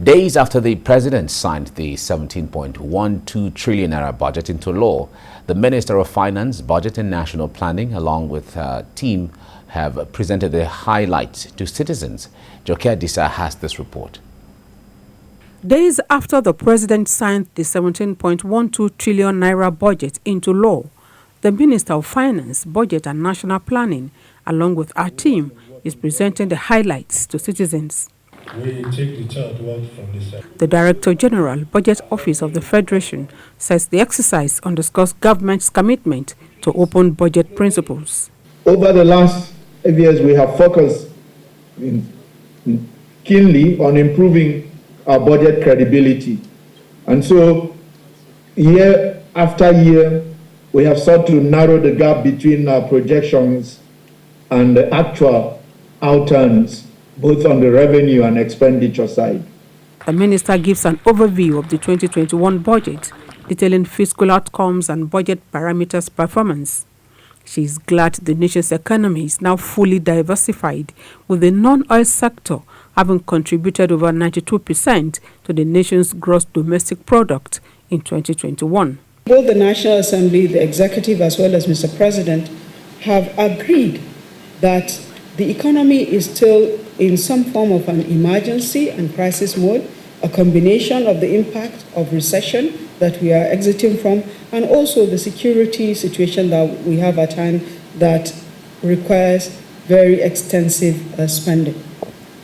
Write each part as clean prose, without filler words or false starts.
Days after the president signed the 17.12 trillion naira budget into law, the Minister of Finance, Budget and National Planning, along with her team, have presented the highlights to citizens. Joke Adisa has this report. Days after the president signed the 17.12 trillion naira budget into law, the Minister of Finance, Budget and National Planning, along with our team, is presenting the highlights to citizens. We take the child work from this side. The Director General, Budget Office of the Federation, says the exercise underscores government's commitment to open budget principles. Over the last 5 years, we have focused keenly on improving our budget credibility. And so, year after year, we have sought to narrow the gap between our projections and the actual outturns, both on the revenue and expenditure side. The minister gives an overview of the 2021 budget, detailing fiscal outcomes and budget parameters performance. She is glad the nation's economy is now fully diversified, with the non-oil sector having contributed over 92% to the nation's gross domestic product in 2021. Both the National Assembly, the executive, as well as Mr. President, have agreed that the economy is still in some form of an emergency and crisis mode, a combination of the impact of recession that we are exiting from, and also the security situation that we have at hand that requires very extensive spending.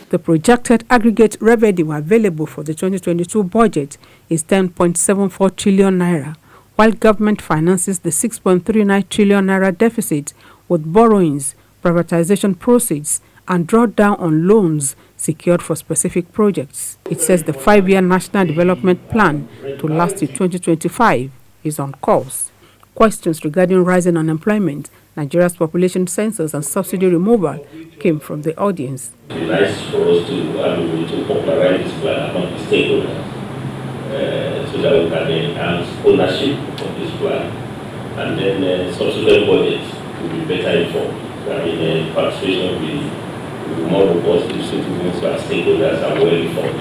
The projected aggregate revenue available for the 2022 budget is 10.74 trillion naira, while government finances the 6.39 trillion naira deficit with borrowings, privatization proceeds, and drawdown on loans secured for specific projects. It says the 5-year National Development Plan to last till 2025 is on course. Questions regarding rising unemployment, Nigeria's population census, and subsidy removal came from the audience. It would be nice for us to popularize this plan among the stakeholders so that we can enhance ownership of this plan, and then subsequent budgets will be better informed. Participation will be more robust if citizens and stakeholders are well informed.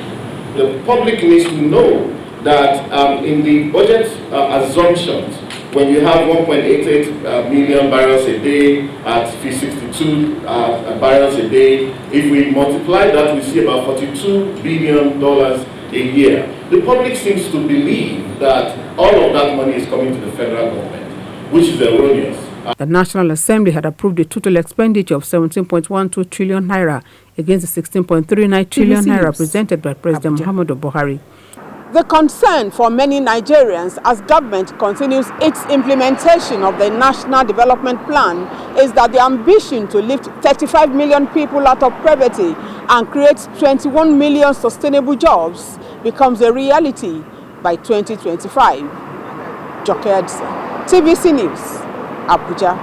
The public needs to know that in the budget assumptions, when you have 1.88 million barrels a day at 62 barrels a day, if we multiply that, we see about $42 billion a year. The public seems to believe that all of that money is coming to the federal government, which is erroneous. The National Assembly had approved a total expenditure of 17.12 trillion naira against the 16.39 trillion naira presented by President Muhammadu Buhari. The concern for many Nigerians as government continues its implementation of the National Development Plan is that the ambition to lift 35 million people out of poverty and create 21 million sustainable jobs becomes a reality by 2025. Joke Adisa, TVC News, Abuja.